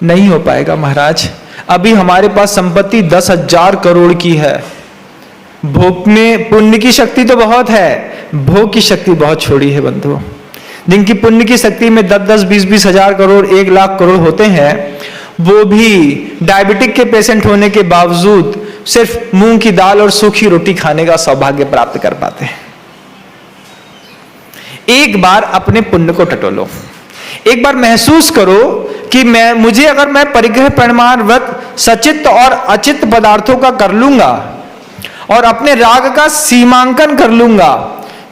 नहीं हो पाएगा महाराज। अभी हमारे पास संपत्ति 10,000 करोड़ की है। भोग में पुण्य की शक्ति तो बहुत है, भोग की शक्ति बहुत छोड़ी है बंधु। जिनकी पुण्य की शक्ति में 10-10, 20-20 हजार करोड़, 1 लाख करोड़ होते हैं, वो भी डायबिटिक के पेशेंट होने के बावजूद सिर्फ मूंग की दाल और सूखी रोटी खाने का सौभाग्य प्राप्त कर पाते हैं। एक बार अपने पुण्य को टटोलो, एक बार महसूस करो कि मुझे अगर मैं परिग्रह परिमाण व्रत सचित्त और अचित्त पदार्थों का कर लूंगा और अपने राग का सीमांकन कर लूंगा,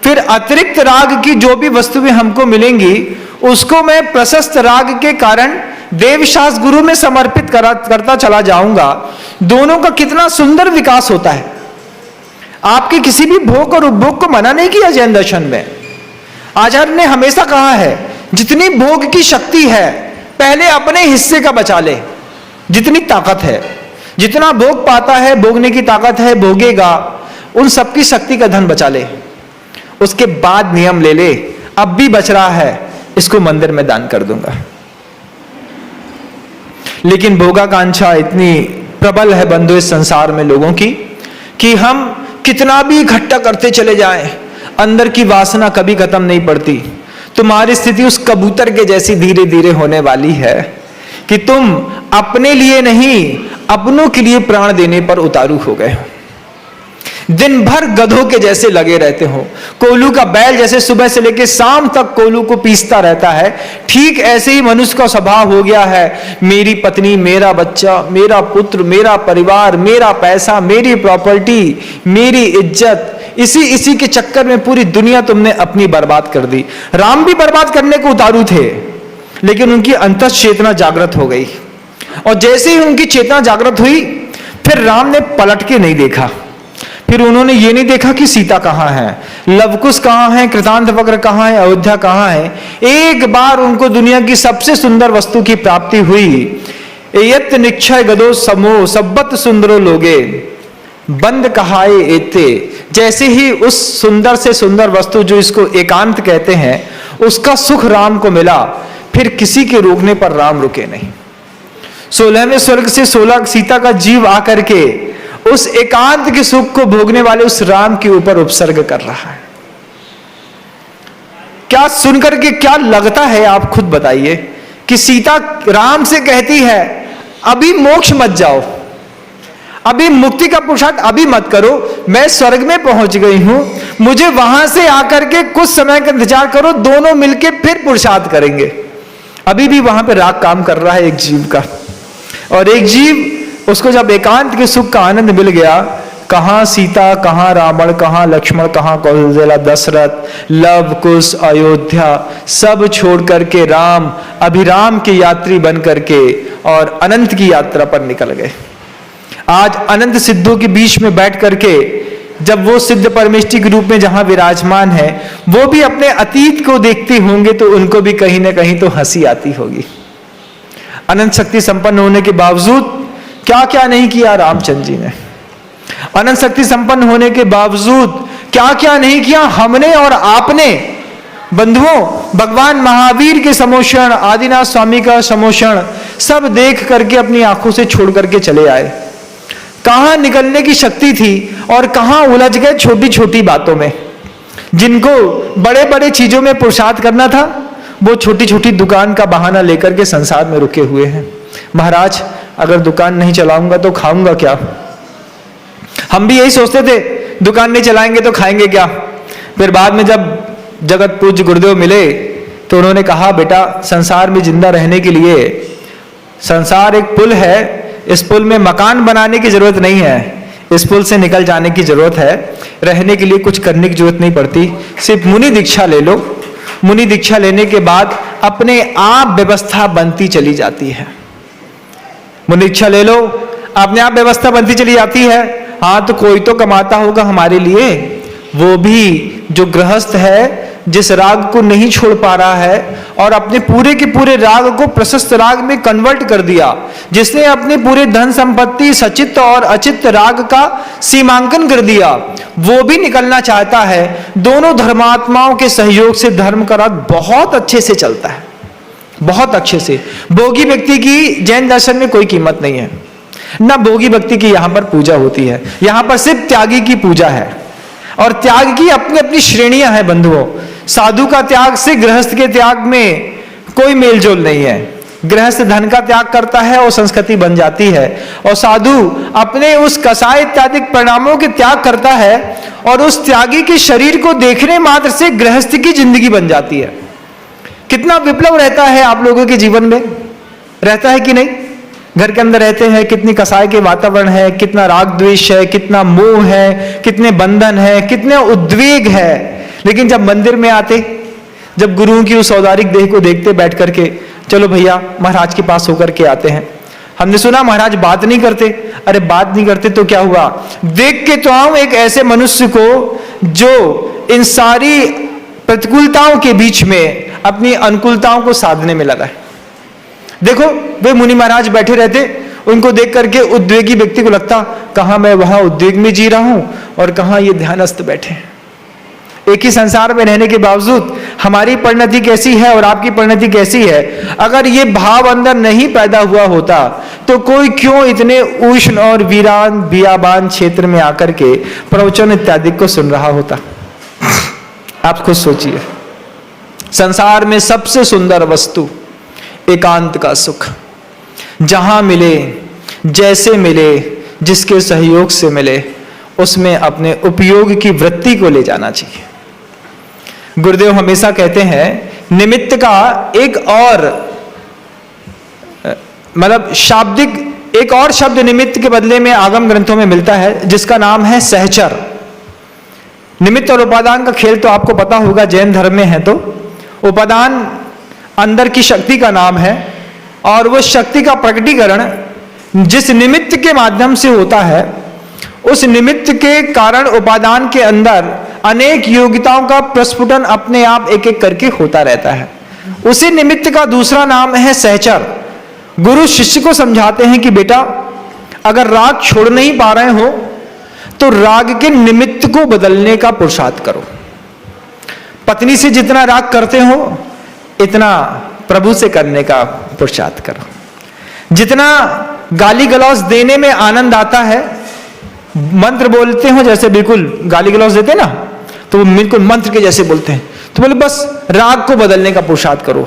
फिर अतिरिक्त राग की जो भी वस्तुएं हमको मिलेंगी उसको मैं प्रशस्त राग के कारण देवशास्त्र गुरु में समर्पित करता चला जाऊंगा। दोनों का कितना सुंदर विकास होता है। आपके किसी भी भोग और उपभोग को मना नहीं किया जैन दर्शन में। आचार्य ने हमेशा कहा है जितनी भोग की शक्ति है पहले अपने हिस्से का बचा ले। जितनी ताकत है, जितना भोग पाता है, भोगने की ताकत है, भोगेगा, उन सबकी शक्ति का धन बचा ले। उसके बाद नियम ले ले, अब भी बच रहा है इसको मंदिर में दान कर दूंगा। लेकिन भोगाकांक्षा इतनी प्रबल है बंधु इस संसार में लोगों की कि हम कितना भी इकट्ठा करते चले जाएं, अंदर की वासना कभी खत्म नहीं पड़ती। तुम्हारी स्थिति उस कबूतर के जैसी धीरे धीरे होने वाली है कि तुम अपने लिए नहीं अपनों के लिए प्राण देने पर उतारू हो गए हो। दिन भर गधों के जैसे लगे रहते हो। कोल्हू का बैल जैसे सुबह से लेकर शाम तक कोल्हू को पीसता रहता है, ठीक ऐसे ही मनुष्य का स्वभाव हो गया है। मेरी पत्नी, मेरा बच्चा, मेरा पुत्र, मेरा परिवार, मेरा पैसा, मेरी प्रॉपर्टी, मेरी इज्जत, इसी के चक्कर में पूरी दुनिया तुमने अपनी बर्बाद कर दी। राम भी बर्बाद करने को उतारू थे, लेकिन उनकी अंतः चेतना जागृत हो गई। और जैसे ही उनकी चेतना जागृत हुई, फिर राम ने पलट के नहीं देखा। फिर उन्होंने ये नहीं देखा कि सीता कहाँ है, लवकुश कहाँ है, कृतांतवक्र कहाँ है, अयोध्या कहाँ है। एक बार उनको दुनिया की सबसे सुंदर वस्तु की प्राप्ति हुई। एयत निक्षय गदो समो सब्बत सुंदरो लोगे बंद कहाए एते। जैसे ही उस सुंदर से सुंदर वस्तु जो इसको एकांत कहते हैं उसका सुख राम को मिला, फिर किसी के रोकने पर राम रुके नहीं। 16वें स्वर्ग से 16 सीता का जीव आकर के उस एकांत के सुख को भोगने वाले उस राम के ऊपर उपसर्ग कर रहा है। क्या सुनकर के क्या लगता है आप खुद बताइए कि सीता राम से कहती है अभी मोक्ष मत जाओ, अभी मुक्ति का पुरुषार्थ अभी मत करो, मैं स्वर्ग में पहुंच गई हूं, मुझे वहां से आकर के कुछ समय का इंतजार करो, दोनों मिलके फिर पुरुषार्थ करेंगे। अभी भी वहां पे राग काम कर रहा है एक जीव का, और एक जीव उसको जब एकांत के सुख का आनंद मिल गया, कहां सीता, कहां रावण, कहां लक्ष्मण, कहां कौशल्या, दशरथ, लव कुश, अयोध्या, सब छोड़ करके राम अभिराम के यात्री बन करके और अनंत की यात्रा पर निकल गए। आज अनंत सिद्धों के बीच में बैठ करके जब वो सिद्ध परमेष्टि के रूप में जहां विराजमान है, वो भी अपने अतीत को देखते होंगे तो उनको भी कहीं ना कहीं तो हंसी आती होगी। अनंत शक्ति संपन्न होने के बावजूद क्या क्या नहीं किया रामचंद्र जी ने, अनंत शक्ति संपन्न होने के बावजूद क्या क्या नहीं किया हमने और आपने। बंधुओं, भगवान महावीर के समोषण, आदिनाथ स्वामी का समोषण सब देख करके अपनी आंखों से छोड़ करके चले आए। कहां निकलने की शक्ति थी और कहां उलझ गए छोटी छोटी बातों में। जिनको बड़े बड़े चीजों में पुरुषार्थ करना था, वो छोटी छोटी दुकान का बहाना लेकर के संसार में रुके हुए हैं। महाराज, अगर दुकान नहीं चलाऊंगा तो खाऊंगा क्या? हम भी यही सोचते थे, दुकान नहीं चलाएंगे तो खाएंगे क्या। फिर बाद में जब जगत पूज्य गुरुदेव मिले तो उन्होंने कहा, बेटा संसार में जिंदा रहने के लिए संसार एक पुल है, इस पुल में मकान बनाने की जरूरत नहीं है, इस पुल से निकल जाने की जरूरत है। रहने के लिए कुछ करने की जरूरत नहीं पड़ती, सिर्फ मुनि दीक्षा ले लो। मुनि दीक्षा लेने के बाद अपने आप व्यवस्था बनती चली जाती है। मुनि दीक्षा ले लो, अपने आप व्यवस्था बनती चली जाती है। हाँ, तो कोई तो कमाता होगा हमारे लिए, वो भी जो गृहस्थ है, जिस राग को नहीं छोड़ पा रहा है और अपने पूरे के पूरे राग को प्रशस्त राग में कन्वर्ट कर दिया, जिसने अपने पूरे धन संपत्ति सचित्त और अचित्त राग का सीमांकन कर दिया, वो भी निकलना चाहता है। दोनों धर्मात्माओं के सहयोग से धर्म का राग बहुत अच्छे से चलता है, बहुत अच्छे से। भोगी व्यक्ति की जैन दर्शन में कोई कीमत नहीं है, ना भोगी व्यक्ति की यहां पर पूजा होती है। यहां पर सिर्फ त्यागी की पूजा है, और त्याग की अपनी अपनी श्रेणियां हैं। बंधुओं, साधु का त्याग से गृहस्थ के त्याग में कोई मेलजोल नहीं है। गृहस्थ धन का त्याग करता है और संस्कृति बन जाती है, और साधु अपने उस कसाय इत्यादि परिणामों के त्याग करता है, और उस त्यागी के शरीर को देखने मात्र से गृहस्थ की जिंदगी बन जाती है। कितना विप्लव रहता है आप लोगों के जीवन में, रहता है कि नहीं? घर के अंदर रहते हैं, कितनी कसाय के वातावरण है, कितना राग द्वेष है, कितना मोह है, कितने बंधन है, कितने उद्वेग है। लेकिन जब मंदिर में आते, जब गुरुओं की उस औदारिक देह को देखते बैठ करके, चलो भैया महाराज के पास होकर के आते हैं। हमने सुना महाराज बात नहीं करते। अरे बात नहीं करते तो क्या हुआ, देख के तो आओ एक ऐसे मनुष्य को जो इन सारी प्रतिकूलताओं के बीच में अपनी अनुकूलताओं को साधने में लगा है। देखो, वे मुनि महाराज बैठे रहते, उनको देख करके उद्वेगी व्यक्ति को लगता, कहां मैं वहां उद्वेग में जी रहा हूं और कहां ये ध्यानस्थ बैठे। एक ही संसार में रहने के बावजूद हमारी परिणति कैसी है और आपकी परिणति कैसी है। अगर ये भाव अंदर नहीं पैदा हुआ होता तो कोई क्यों इतने उष्ण और वीरान बियाबान क्षेत्र में आकर के प्रवचन इत्यादि को सुन रहा होता। आप खुद सोचिए, संसार में सबसे सुंदर वस्तु एकांत का सुख, जहां मिले, जैसे मिले, जिसके सहयोग से मिले, उसमें अपने उपयोग की वृत्ति को ले जाना चाहिए। गुरुदेव हमेशा कहते हैं, निमित्त का एक और मतलब शाब्दिक एक और शब्द निमित्त के बदले में आगम ग्रंथों में मिलता है, जिसका नाम है सहचर। निमित्त और उपादान का खेल तो आपको पता होगा, जैन धर्म में है तो उपादान अंदर की शक्ति का नाम है, और वो शक्ति का प्रकटीकरण जिस निमित्त के माध्यम से होता है, उस निमित्त के कारण उपादान के अंदर अनेक योग्यताओं का प्रस्फुटन अपने आप एक एक करके होता रहता है। उसी निमित्त का दूसरा नाम है सहचर। गुरु शिष्य को समझाते हैं कि बेटा, अगर राग छोड़ नहीं पा रहे हो तो राग के निमित्त को बदलने का पुरुषार्थ करो। पत्नी से जितना राग करते हो इतना प्रभु से करने का पुरुषार्थ करो। जितना गाली गलौज देने में आनंद आता है, मंत्र बोलते हो जैसे, बिल्कुल गाली गलौज देते ना तो वो बिल्कुल मंत्र के जैसे बोलते हैं, तो बोले बस राग को बदलने का पुरुषार्थ करो।